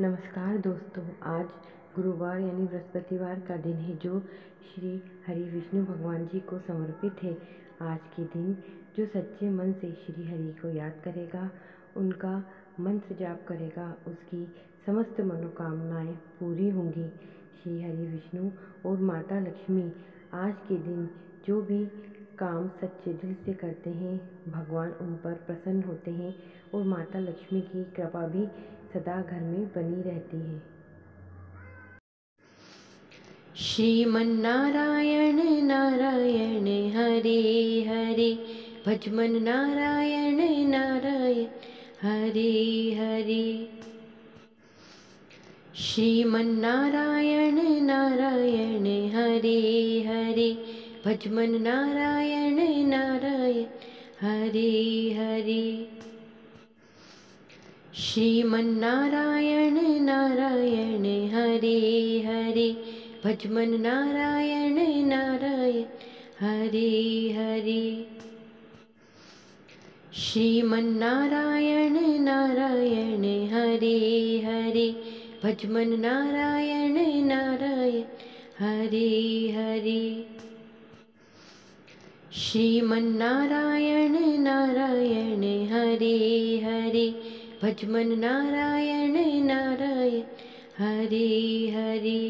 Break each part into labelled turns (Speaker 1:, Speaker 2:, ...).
Speaker 1: नमस्कार दोस्तों, आज गुरुवार यानी बृहस्पतिवार का दिन है जो श्री हरि विष्णु भगवान जी को समर्पित है। आज के दिन जो सच्चे मन से श्री हरि को याद करेगा, उनका मंत्र जाप करेगा, उसकी समस्त मनोकामनाएं पूरी होंगी। श्री हरि विष्णु और माता लक्ष्मी आज के दिन जो भी काम सच्चे दिल से करते हैं, भगवान उन पर प्रसन्न होते हैं और माता लक्ष्मी की कृपा भी सदा घर में बनी रहती है।
Speaker 2: श्रीमन्नारायण नारायण हरे हरे, भजमन नारायण नारायण हरे हरे। श्रीमन्नारायण नारायण हरे हरे, भजमन नारायण नारायण हरे हरे। श्रीमन्नारायण नारायण हरे हरे, भजमन नारायण नारायण हरे हरे। श्रीमन्नारायण नारायण हरे हरे, भजमन नारायण नारायण हरे हरे। श्रीमन्नारायण नारायण हरे हरे, भजमन नारायण नारायण हरे हरे।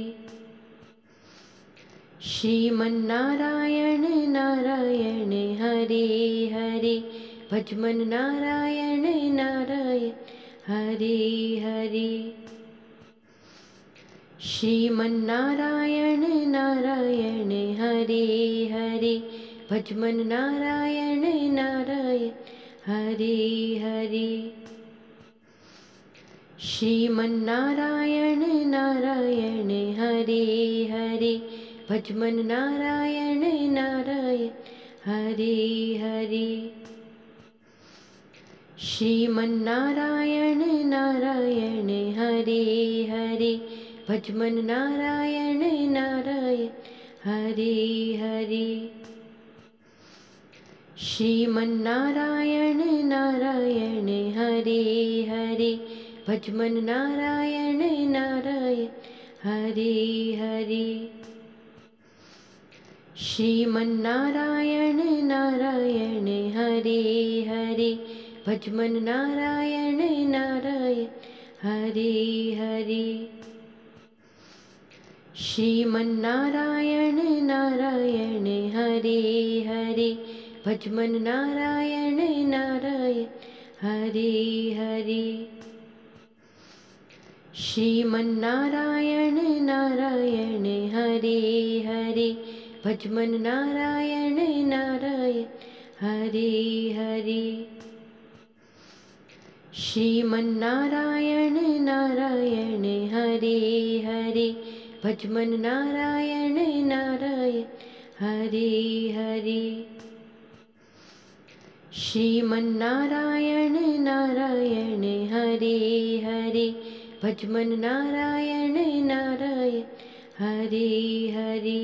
Speaker 2: श्रीमन्नारायण नारायण हरे हरे, भजमन नारायण नारायण हरे हरे। श्रीमन्नारायण नारायण हरे हरे, भजमन नारायण नारायण हरे हरे। श्रीमन्नारायण नारायण हरे हरे, भजमन नारायण नारायण हरे हरे। श्रीमन्नारायण नारायण हरे हरे, भजमन नारायण नारायण हरे हरे। श्रीमन्नारायण नारायण हरे हरे, भजमन नारायण नारायण हरे हरे। श्रीमन्नारायण नारायण हरे हरे, भजमन नारायण नारायण हरे हरे। श्रीमन्नारायण नारायण हरे हरे, भजमन नारायण नारायण हरे हरे। श्रीमन्नारायण नारायण हरे हरे, भजमन नारायण नारायण हरे हरे। श्रीमन्नारायण नारायण हरे हरे, भजमन नारायण नारायण हरे हरे। श्रीमन्नारायण नारायण हरे हरे, भजमन नारायण नारायण हरे हरे।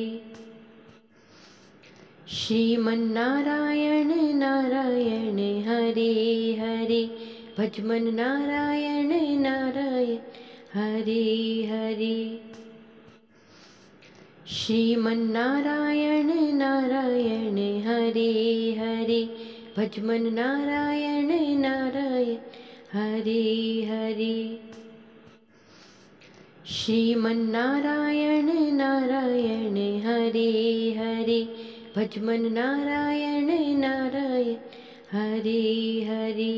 Speaker 2: श्रीमन्नारायण नारायण हरे हरे, भजमन नारायण नारायण हरे हरे। श्रीमन्नारायण नारायण हरे हरे, भजमन नारायण नारायण हरे हरे। श्रीमन्नारायण नारायण हरे हरे, भजमन नारायण नारायण हरे हरे।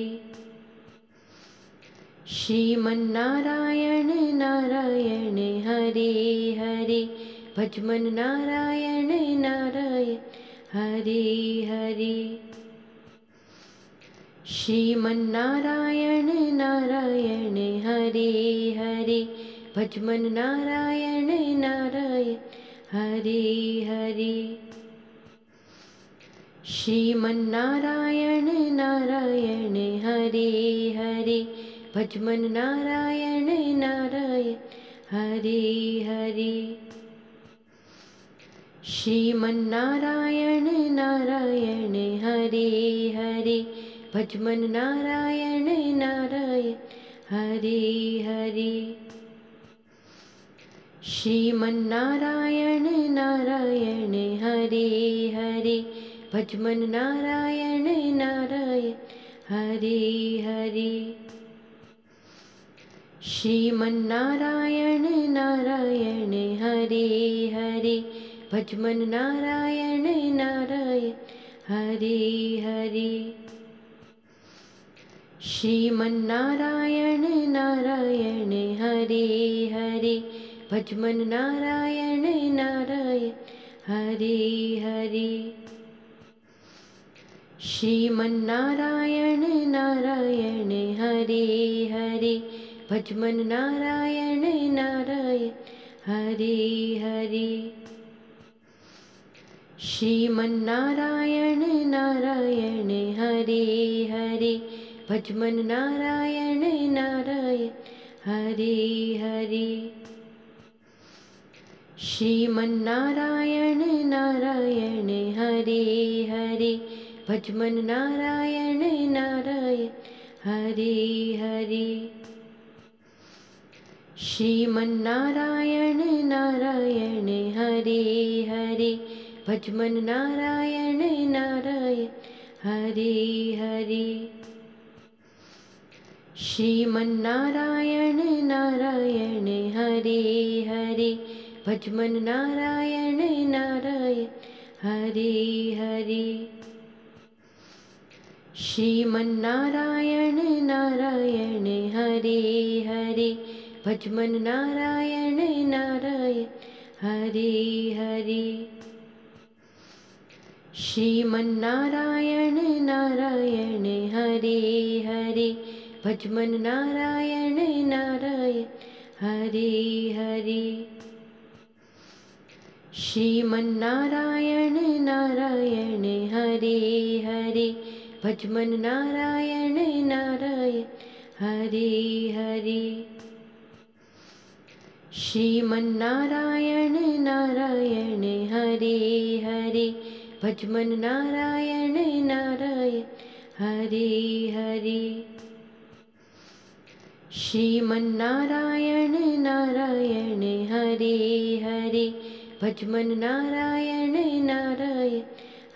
Speaker 2: श्रीमन्नारायण नारायण हरे हरे, भजमन नारायण नारायण हरे हरे। श्रीमन्नारायण नारायण हरे हरे, भजमन नारायण नारायण हरे हरे। श्रीमन्नारायण नारायण हरे हरे, भजमन नारायण नारायण हरे हरे। श्रीमन्नारायण नारायण हरे हरे, भजमन नारायण नारायण हरि हरि श्रीमन्नारायण नारायण हरि हरि भजमन नारायण नारायण हरि हरि श्रीमन्नारायण नारायण हरि हरि भजमन नारायण नारायण हरि हरि श्रीमन्नारायण नारायण हरि हरि भजमन नारायण नारायण हरि हरि श्रीमन्नारायण नारायण हरि हरि भजमन नारायण नारायण हरि हरि श्रीमन्नारायण नारायण हरि हरि भजमन नारायण नारायण हरि हरि श्रीमन्नारायण नारायण हरि हरि भजमन नारायण नारायण हरि हरि श्रीमन्नारायण नारायण हरि हरि भजमन नारायण नारायण हरि हरि श्रीमन्नारायण नारायण हरि हरि भजमन नारायण नारायण हरि हरि श्रीमन्नारायण नारायण हरि हरि भजमन नारायण नारायण हरि हरि श्रीमन्नारायण नारायण हरि हरि भजमन नारायण नारायण हरि हरि श्रीमन्नारायण नारायण हरि हरि भजमन नारायण नारायण हरि हरि श्रीमन्नारायण नारायण हरि हरि भजमन नारायण नारायण हरि हरि श्रीमन्नारायण नारायण हरि हरि भजमन नारायण नारायण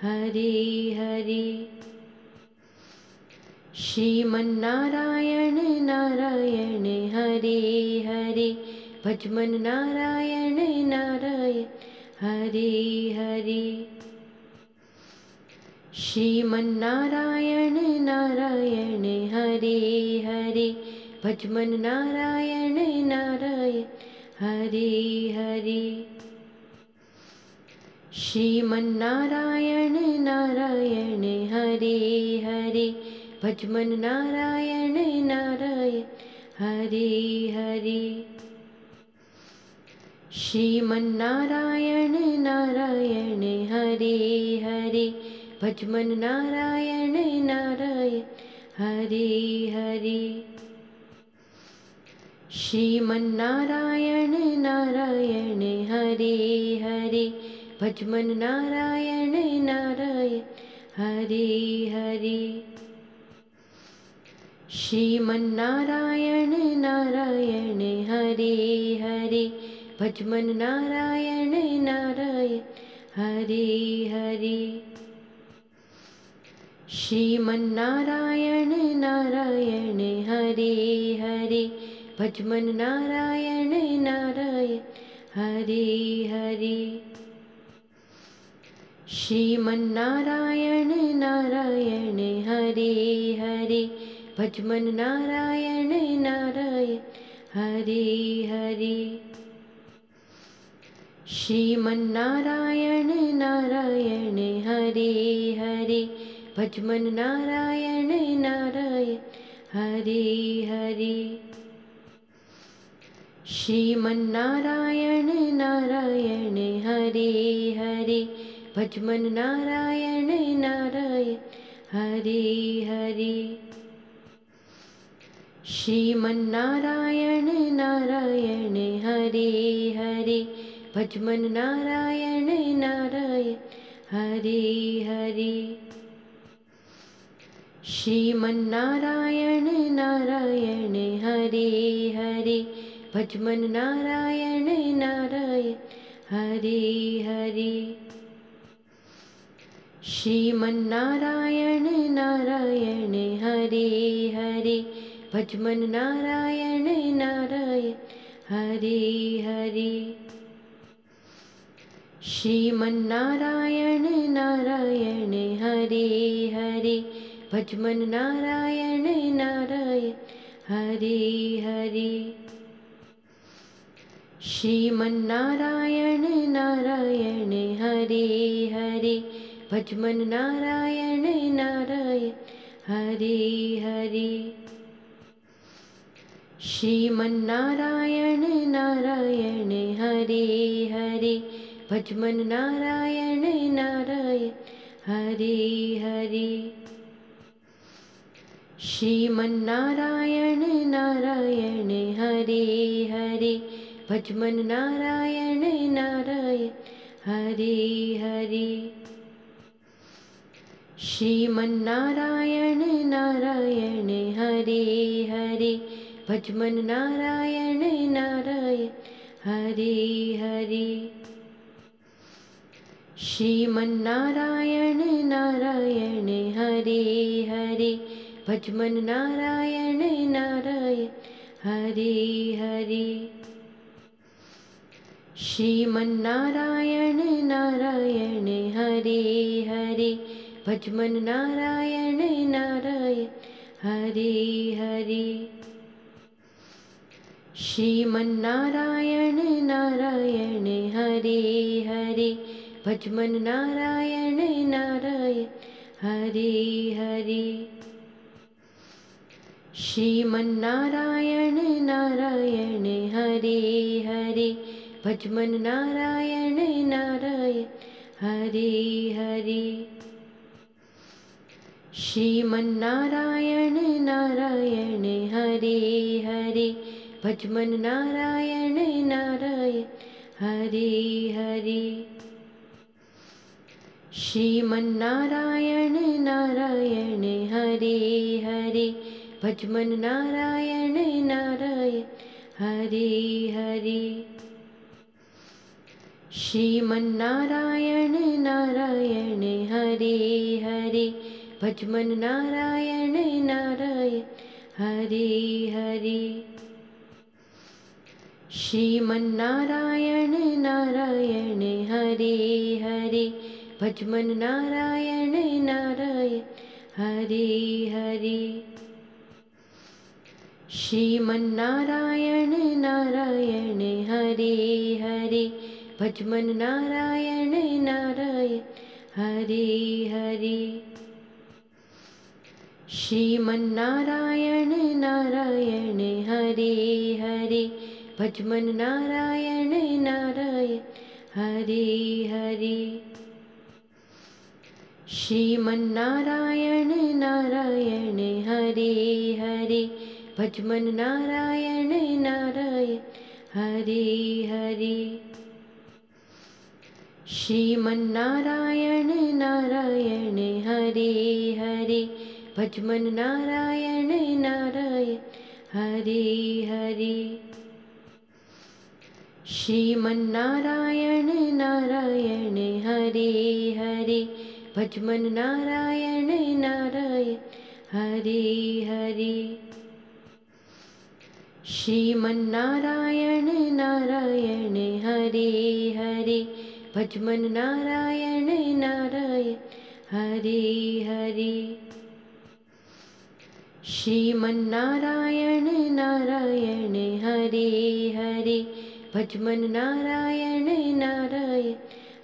Speaker 2: हरि हरि श्रीमन्नारायण नारायण हरि हरि भजमन नारायण नारायण हरि हरि श्रीमन्नारायण नारायण हरि हरि भजमन नारायण नारायण हरि हरि श्रीमन्नारायण नारायण हरि हरि भजमन नारायण नारायण हरि हरि श्रीमन्नारायण नारायण हरि हरि भजमन नारायण नारायण हरि हरि श्रीमन्नारायण नारायण हरि हरि भजमन नारायण नारायण हरि हरि श्रीमन्नारायण नारायण हरि हरि भजमन नारायण नारायण हरि हरि श्रीमन्नारायण नारायण हरि हरि भजमन नारायण नारायण हरि हरि श्रीमन्नारायण नारायण हरि हरि भजमन नारायण नारायण हरि हरि श्रीमन्नारायण नारायण हरि हरि भजमन नारायण नारायण हरि हरि श्रीमन्नारायण नारायण हरि हरि भजमन नारायण नारायण हरि हरि श्रीमन्नारायण नारायण हरि हरि भजमन नारायण नारायण हरि हरि श्रीमन्नारायण नारायण हरे हरे भजमन नारायण नारायण हरे हरे श्रीमन्नारायण नारायण हरे हरे भजमन नारायण नारायण हरे हरे श्रीमन्नारायण नारायण हरे हरे भजमन नारायण नारायण हरे हरे श्रीमन्नारायण नारायण हरे हरे भजमन नारायण नारायण हरे हरे श्रीमन्नारायण नारायण हरे हरे भजमन नारायण नारायण हरे हरे श्रीमन्नारायण नारायण हरे हरे भजमन नारायण नारायण हरे हरे श्रीमन्नारायण नारायण हरे हरे भजमन नारायण नारायण हरे हरे श्रीमन्नारायण नारायण हरे हरे भजमन नारायण नारायण हरे हरे श्रीमन्नारायण नारायण हरे हरे भजमन नारायण नारायण हरे हरे श्रीमन्नारायण नारायण हरे हरे भजमन नारायण नारायण हरे हरे श्रीमन्नारायण नारायण हरे हरे भजमन नारायण नारायण हरे हरे श्रीमन्नारायण नारायण हरे हरे भजमन नारायण नारायण हरे हरे श्रीमन्नारायण नारायण हरे हरे भजमन नारायण नारायण हरे हरे श्रीमन्नारायण नारायण हरे हरे भजमन नारायण नारायण हरे हरे श्रीमन्नारायण नारायण हरे हरे भजमन नारायण नारायण हरे हरे श्रीमन्नारायण नारायण हरे हरे भजमन नारायण नारायण हरे हरे श्रीमन्नारायण नारायण हरे हरे भजमन नारायण नारायण हरे हरे श्रीमन्नारायण नारायण हरे हरे भजमन नारायण नारायण हरे हरे श्रीमन्नारायण नारायण हरे हरे भजमन नारायण नारायण हरे हरे श्रीमन्नारायण नारायण हरे हरे भजमन नारायण नारायण हरे हरे श्रीमन्नारायण नारायण हरे हरे भजमन नारायण नारायण हरे हरे श्रीमन्नारायण नारायण हरे हरे भजमन नारायण नारायण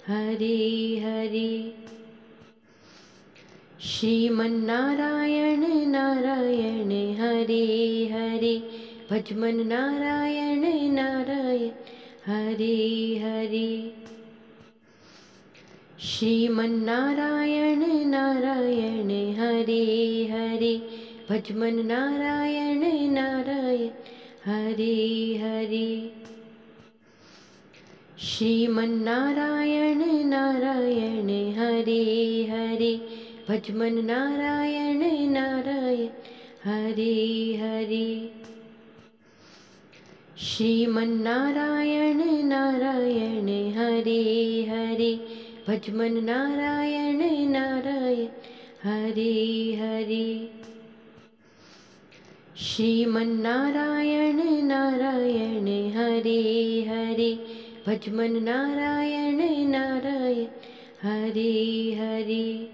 Speaker 2: हरे हरे श्रीमन्नारायण नारायण हरे हरे भजमन नारायण नारायण हरे हरे श्रीमन्नारायण नारायण हरे हरे भजमन नारायण नारायण हरे हरे श्रीमन्नारायण नारायण हरे हरे भजमन नारायण नारायण हरे हरे। श्रीमन्नारायण नारायण हरे हरे भजमन नारायण नारायण हरे हरे। श्रीमन्नारायण नारायण हरे हरे भजमन नारायण नारायण हरे हरे।